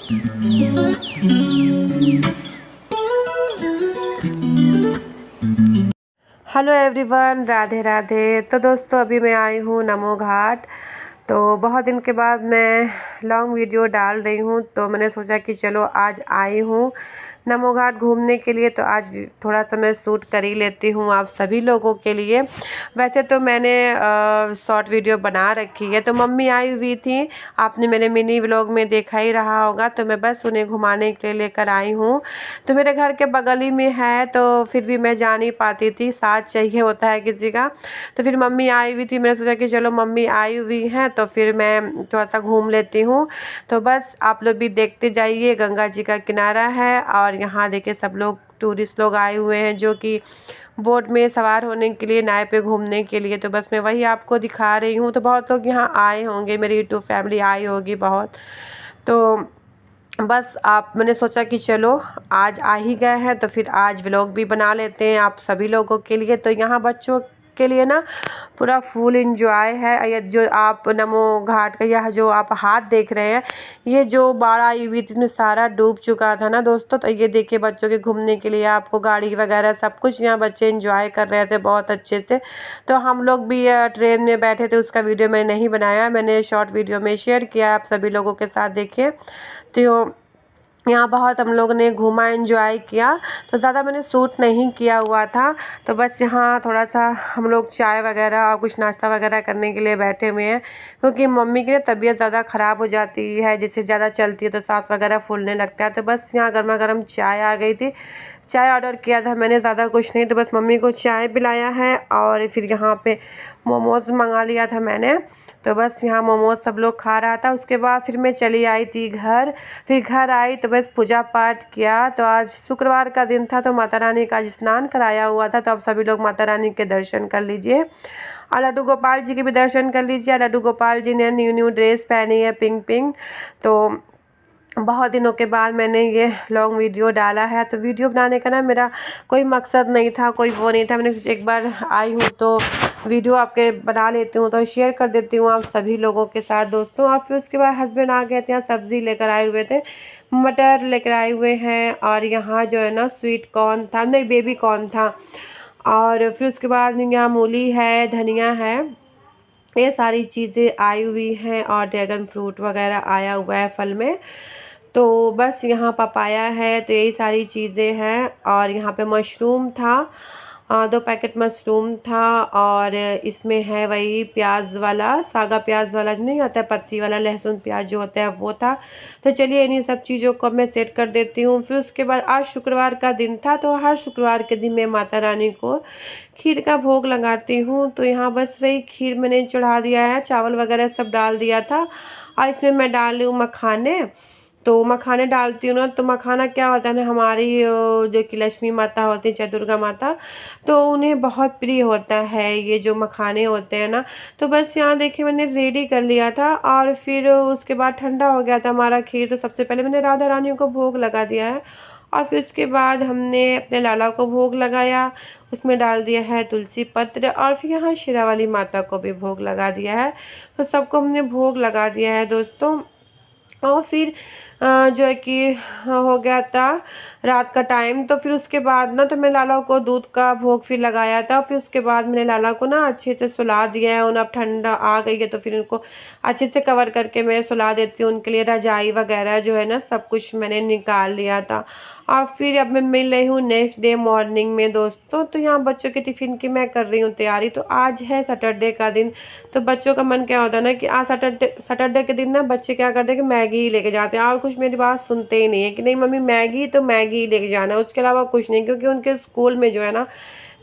Hello everyone, Radhe Radhe. तो दोस्तों, अभी मैं आई हूँ नमो घाट। तो बहुत दिन के बाद मैं लॉन्ग वीडियो डाल रही हूँ, तो मैंने सोचा कि चलो आज आई हूँ नमो घाट घूमने के लिए, तो आज थोड़ा सा मैं शूट कर ही लेती हूँ आप सभी लोगों के लिए। वैसे तो मैंने शॉर्ट वीडियो बना रखी है। तो मम्मी आई हुई थी, आपने मेरे मिनी व्लॉग में देखा ही रहा होगा। तो मैं बस उन्हें घुमाने के लिए लेकर आई हूँ। तो मेरे घर के बगल ही में है, तो फिर भी मैं जा नहीं पाती थी, साथ चाहिए होता है किसी का। तो फिर मम्मी आई हुई थी, मैंने सोचा कि चलो मम्मी आई हुई हैं तो फिर मैं थोड़ा सा घूम लेती हूँ। तो बस आप लोग भी देखते जाइए। गंगा जी का किनारा है और यहाँ देखिए सब लोग टूरिस्ट लोग आए हुए हैं जो कि बोट में सवार होने के लिए, नाव पे घूमने के लिए। तो बस मैं वही आपको दिखा रही हूँ। तो बहुत लोग यहाँ आए होंगे, मेरी यूट्यूब फैमिली आई होगी बहुत। तो बस मैंने सोचा कि चलो आज आ ही गए हैं तो फिर आज व्लॉग भी बना लेते हैं आप सभी लोगों के लिए। तो यहाँ बच्चों के लिए ना पूरा फुल एंजॉय है। ये जो आप नमो घाट का यह जो आप हाथ देख रहे हैं, ये जो बाढ़ आई हुई थी इसमें सारा डूब चुका था ना दोस्तों। तो ये देखिए बच्चों के घूमने के लिए आपको गाड़ी वगैरह सब कुछ, यहाँ बच्चे एंजॉय कर रहे थे बहुत अच्छे से। तो हम लोग भी ट्रेन में बैठे थे, उसका वीडियो मैंने नहीं बनाया, मैंने शॉर्ट वीडियो में शेयर किया आप सभी लोगों के साथ। देखिए तो यहाँ बहुत हम लोग ने घूमा, एंजॉय किया। तो ज़्यादा मैंने शूट नहीं किया हुआ था। तो बस यहाँ थोड़ा सा हम लोग चाय वगैरह और कुछ नाश्ता वगैरह करने के लिए बैठे हुए हैं, क्योंकि मम्मी की ना तबीयत ज़्यादा ख़राब हो जाती है, जैसे ज़्यादा चलती है तो सांस वगैरह फूलने लगता है। तो बस यहाँ गर्मा गर्म चाय आ गई थी, चाय ऑर्डर किया था मैंने, ज़्यादा कुछ नहीं। तो बस मम्मी को चाय पिलाया है और फिर यहाँ पे मोमोज़ मंगा लिया था मैंने। तो बस यहाँ मोमोज सब लोग खा रहा था। उसके बाद फिर मैं चली आई थी घर। फिर घर आई तो बस पूजा पाठ किया। तो आज शुक्रवार का दिन था, तो माता रानी का आज स्नान कराया हुआ था। तो आप सभी लोग माता रानी के दर्शन कर लीजिए और लड्डू गोपाल जी के भी दर्शन कर लीजिए। लड्डू गोपाल जी ने न्यू न्यू ड्रेस पहनी है, पिंक पिंक। तो बहुत दिनों के बाद मैंने ये लॉन्ग वीडियो डाला है। तो वीडियो बनाने का ना मेरा कोई मकसद नहीं था, कोई वो नहीं था। मैंने एक बार आई हूँ तो वीडियो आपके बना लेती हूँ, तो शेयर कर देती हूँ आप सभी लोगों के साथ दोस्तों। और फिर उसके बाद हस्बैंड आ गए थे, यहाँ सब्ज़ी लेकर आए हुए थे, मटर लेकर आए हुए हैं। और यहाँ जो है ना स्वीट कॉर्न था, नहीं बेबी कॉर्न था। और फिर उसके बाद यहाँ मूली है, धनिया है, ये सारी चीज़ें आई हुई हैं। और ड्रैगन फ्रूट वगैरह आया हुआ है फल में। तो बस यहाँ पपाया है, तो यही सारी चीज़ें हैं। और यहाँ पे मशरूम था, 2 पैकेट मशरूम था। और इसमें है वही प्याज वाला, सागा प्याज वाला जो नहीं आता है, पत्ती वाला लहसुन प्याज जो होता है वो था। तो चलिए इन्हीं सब चीज़ों को मैं सेट कर देती हूँ। फिर उसके बाद आज शुक्रवार का दिन था, तो हर शुक्रवार के दिन मैं माता रानी को खीर का भोग लगाती हूँ। तो यहाँ बस वही खीर मैंने चढ़ा दिया है, चावल वगैरह सब डाल दिया था। और इसमें मैं डाल रही हूँ मखाने। तो मखाने डालती हूँ ना, तो मखाना क्या होता है ना, हमारी जो कि लक्ष्मी माता होती है, चाहे दुर्गा माता, तो उन्हें बहुत प्रिय होता है ये जो मखाने होते हैं ना। तो बस यहाँ देखिए मैंने रेडी कर लिया था। और फिर उसके बाद ठंडा हो गया था हमारा खीर। तो सबसे पहले मैंने राधा रानी को भोग लगा दिया है। और फिर उसके बाद हमने अपने लाला को भोग लगाया, उसमें डाल दिया है तुलसी पत्र। और फिर यहाँ शेरा वाली माता को भी भोग लगा दिया है। तो सबको हमने भोग लगा दिया है दोस्तों। और फिर जो है कि हो गया था रात का टाइम। तो फिर उसके बाद ना, तो मैं लाला को दूध का भोग फिर लगाया था। फिर उसके बाद मैंने लाला को ना अच्छे से सुला दिया है। उन्हें अब ठंडा आ गई है तो फिर उनको अच्छे से कवर करके मैं सुला देती हूँ। उनके लिए रजाई वगैरह जो है ना सब कुछ मैंने निकाल लिया था। और फिर अब मैं मिल रही हूँ नेक्स्ट डे मॉर्निंग में दोस्तों। तो यहाँ बच्चों के टिफ़िन की मैं कर रही हूँ तैयारी। तो आज है सैटरडे का दिन। तो बच्चों का मन क्या होता है ना कि आज सैटरडे के दिन ना बच्चे क्या करते हैं कि मैगी ही लेके जाते हैं, और कुछ मेरी बात सुनते ही नहीं है कि नहीं मम्मी मैगी तो मैगी ही लेके जाना है, उसके अलावा कुछ नहीं। क्योंकि उनके स्कूल में जो है ना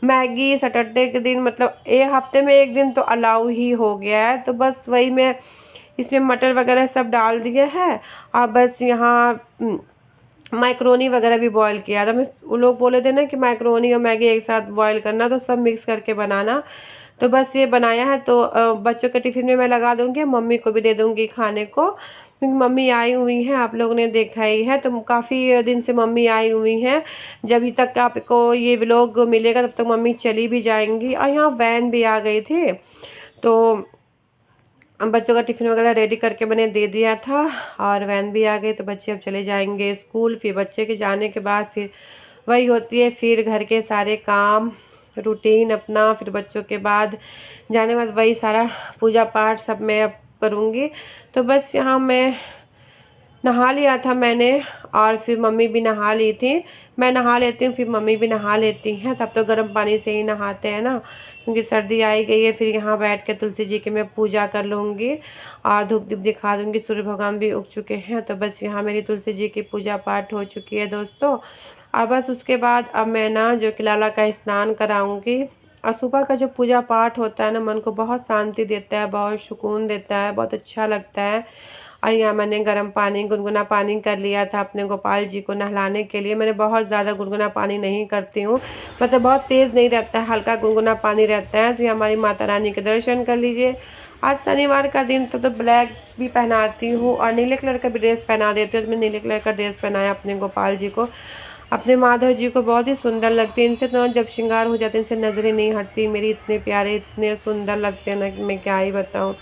मैगी सैटरडे के दिन, मतलब एक हफ्ते में एक दिन तो अलाउ ही हो गया है। तो बस वही मैं इसमें मटर वगैरह सब डाल दिया है। और बस यहाँ मैक्रोनी वगैरह भी बॉईल किया था। मैं वो लोग बोले थे ना कि मैक्रोनी और मैगी एक साथ बॉईल करना, तो सब मिक्स करके बनाना। तो बस ये बनाया है। तो बच्चों के टिफ़िन में मैं लगा दूँगी, मम्मी को भी दे दूँगी खाने को, क्योंकि मम्मी आई हुई हैं, आप लोगों ने देखा ही है। तो काफ़ी दिन से मम्मी आई हुई हैं। जब तक आपको ये व्लॉग मिलेगा तब तक मम्मी चली भी जाएंगी। और यहाँ वैन भी आ गई थी। तो बच्चों का टिफ़िन वगैरह रेडी करके मैंने दे दिया था और वैन भी आ गई, तो बच्चे अब चले जाएंगे स्कूल। फिर बच्चे के जाने के बाद फिर वही होती है, फिर घर के सारे काम रूटीन अपना, फिर बच्चों के बाद जाने के बाद वही सारा पूजा पाठ सब मैं अब करूँगी। तो बस यहाँ मैं नहा लिया था मैंने और फिर मम्मी भी नहा ली थी। मैं नहा लेती हूँ फिर मम्मी भी नहा लेती हैं, तब तो गर्म पानी से ही नहाते हैं ना, क्योंकि सर्दी आई गई है। फिर यहाँ बैठ के तुलसी जी की मैं पूजा कर लूँगी और धूप दीप दिखा दूँगी। सूर्य भगवान भी उग चुके हैं, तो बस यहाँ मेरी तुलसी जी की पूजा पाठ हो चुकी है दोस्तों। और बस उसके बाद अब मैं ना जो कि लाला का स्नान कराऊँगी। और सुबह का जो पूजा पाठ होता है ना, मन को बहुत शांति देता है, बहुत सुकून देता है, बहुत अच्छा लगता है। और यहाँ मैंने गर्म पानी गुनगुना पानी कर लिया था अपने गोपाल जी को नहलाने के लिए। मैंने बहुत ज़्यादा गुनगुना पानी नहीं करती हूँ, मतलब बहुत तेज़ नहीं रहता है, हल्का गुनगुना पानी रहता है। तो ये हमारी माता रानी के दर्शन कर लीजिए। आज शनिवार का दिन तो ब्लैक भी पहनाती हूँ और नीले कलर का भी ड्रेस पहना देती हूँ। तो मैं नीले कलर का ड्रेस पहनाया अपने गोपाल जी को, अपने माधव जी को। बहुत ही सुंदर लगते हैं, इनसे तो जब श्रृंगार हो जाते हैं इनसे नज़रें नहीं हटती मेरी। इतने प्यारे इतने सुंदर लगते हैं ना कि मैं क्या ही बताऊँ।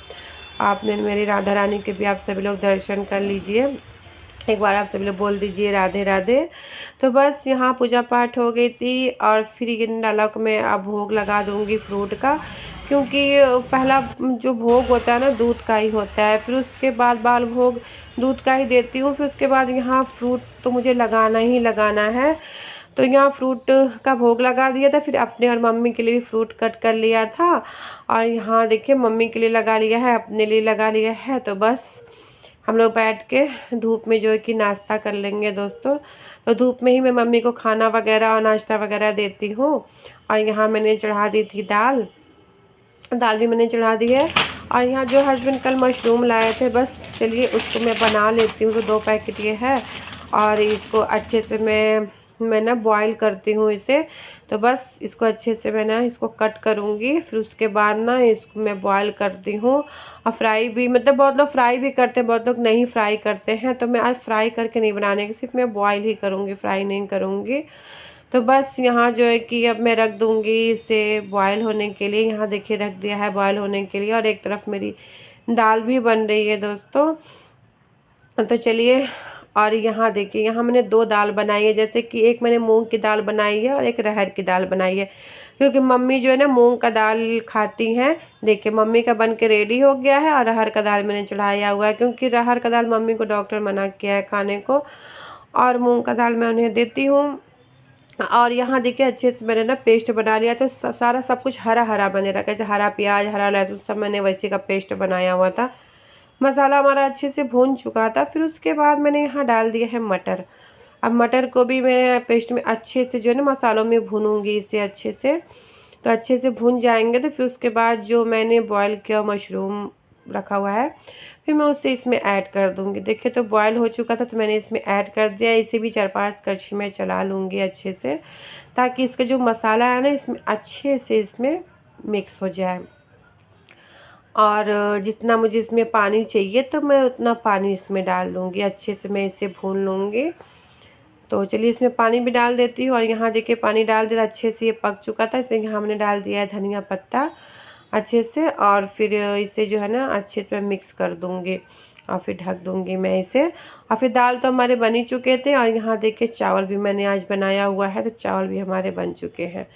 आपने मेरी राधा रानी के भी आप सभी लोग दर्शन कर लीजिए। एक बार आप सभी लोग बोल दीजिए राधे राधे। तो बस यहाँ पूजा पाठ हो गई थी और फिर ये लाला को मैं अब भोग लगा दूँगी फ्रूट का, क्योंकि पहला जो भोग होता है ना दूध का ही होता है। फिर उसके बाद बाल भोग दूध का ही देती हूँ। फिर उसके बाद यहाँ फ्रूट तो मुझे लगाना ही लगाना है। तो यहाँ फ्रूट का भोग लगा दिया था, फिर अपने और मम्मी के लिए भी फ्रूट कट कर लिया था। और यहाँ देखिए मम्मी के लिए लगा लिया है, अपने लिए लगा लिया है। तो बस हम लोग बैठ के धूप में जो है कि नाश्ता कर लेंगे दोस्तों। तो धूप में ही मैं मम्मी को खाना वगैरह और नाश्ता वगैरह देती हूँ। और यहाँ मैंने चढ़ा दी थी दाल, दाल भी मैंने चढ़ा दी है। और यहाँ जो हस्बैंड कल मशरूम लाए थे, बस चलिए उसको मैं बना लेती हूँ। तो 2 पैकेट ये है और इसको अच्छे से मैं ना बॉईल करती हूँ इसे। तो बस इसको अच्छे से मैं ना इसको कट करूँगी, फिर उसके बाद ना इसको मैं बॉईल करती हूँ। और फ्राई भी, मतलब बहुत लोग फ्राई भी करते हैं, बहुत लोग नहीं फ्राई करते हैं। तो मैं आज फ्राई करके नहीं बनाने की, सिर्फ मैं बॉईल ही करूँगी, फ्राई नहीं करूँगी। तो बस यहाँ जो है कि अब मैं रख दूँगी इसे बॉयल होने के लिए। यहाँ देखिए रख दिया है बॉयल होने के लिए। और एक तरफ मेरी दाल भी बन रही है दोस्तों। तो चलिए, और यहाँ देखिए यहाँ मैंने 2 दाल बनाई है, जैसे कि एक मैंने मूंग की दाल बनाई है और एक अरहर की दाल बनाई है, क्योंकि मम्मी जो है ना मूंग का दाल खाती हैं। देखिए मम्मी का बन के रेडी हो गया है और अरहर का दाल मैंने चढ़ाया हुआ है, क्योंकि अरहर का दाल मम्मी को डॉक्टर मना किया है खाने को, और मूंग का दाल मैं उन्हें देती हूँ। और यहाँ देखिए अच्छे से मैंने ना पेस्ट बना लिया। तो सारा सब कुछ हरा हरा मैंने रखा, जैसे हरा प्याज, हरा लहसुन, सब मैंने वैसे का पेस्ट बनाया हुआ था। मसाला हमारा अच्छे से भून चुका था। फिर उसके बाद मैंने यहाँ डाल दिया है मटर। अब मटर को भी मैं पेस्ट में अच्छे से जो है ना मसालों में भूनूंगी इसे अच्छे से। तो अच्छे से भून जाएंगे तो फिर उसके बाद जो मैंने बॉईल किया मशरूम रखा हुआ है, फिर मैं उसे इसमें ऐड कर दूंगी। देखिए तो बॉईल हो चुका था तो मैंने इसमें ऐड कर दिया। इसे भी 4-5 कड़छी में चला लूँगी अच्छे से, ताकि इसका जो मसाला है ना इसमें अच्छे से इसमें मिक्स हो जाए। और जितना मुझे इसमें पानी चाहिए तो मैं उतना पानी इसमें डाल दूँगी। अच्छे से मैं इसे भून लूँगी। तो चलिए इसमें पानी भी डाल देती हूँ। और यहाँ देखिए पानी डाल दिया, अच्छे से ये पक चुका था। फिर यहाँ हमने डाल दिया है धनिया पत्ता अच्छे से, और फिर इसे जो है ना अच्छे से मैं मिक्स कर दूँगी और फिर ढक दूँगी मैं इसे। और फिर दाल तो हमारे बन ही चुके थे। और यहाँ देखिए चावल भी मैंने आज बनाया हुआ है, तो चावल भी हमारे बन चुके हैं,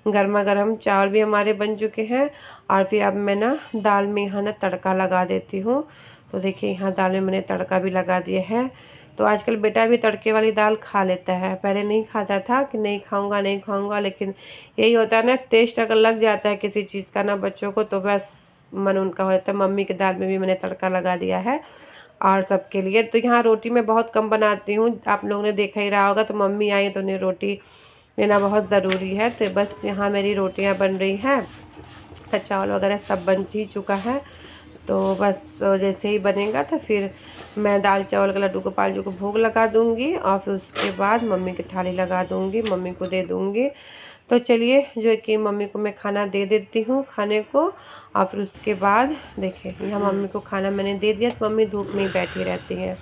गर्मा गर्म चावल भी हमारे बन चुके हैं। और फिर अब मैं ना दाल में यहाँ ना तड़का लगा देती हूँ। तो देखिए यहाँ दाल में मैंने तड़का भी लगा दिया है। तो आजकल बेटा भी तड़के वाली दाल खा लेता है, पहले नहीं खाता था कि नहीं खाऊंगा नहीं खाऊंगा, लेकिन यही होता है ना, टेस्ट अगर लग जाता है किसी चीज़ का ना बच्चों को, तो बस मन उनका होता है। मम्मी की दाल में भी मैंने तड़का लगा दिया है और सबके लिए। तो यहाँ रोटी मैं बहुत कम बनाती हूँ, आप लोगों ने देखा ही रहा होगा। तो मम्मी आई तो उन्हें रोटी लेना बहुत ज़रूरी है। तो बस यहाँ मेरी रोटियाँ बन रही हैं, चावल वगैरह सब बन ही चुका है। तो बस जैसे ही बनेगा तो फिर मैं दाल चावल का लड्डू गोपाल जी को भोग लगा दूँगी और फिर उसके बाद मम्मी की थाली लगा दूँगी, मम्मी को दे दूँगी। तो चलिए जो है कि मम्मी को मैं खाना दे देती हूँ खाने को। और फिर उसके बाद देखिए यहाँ मम्मी को खाना मैंने दे दिया, तो मम्मी धूप में ही बैठी रहती हैं।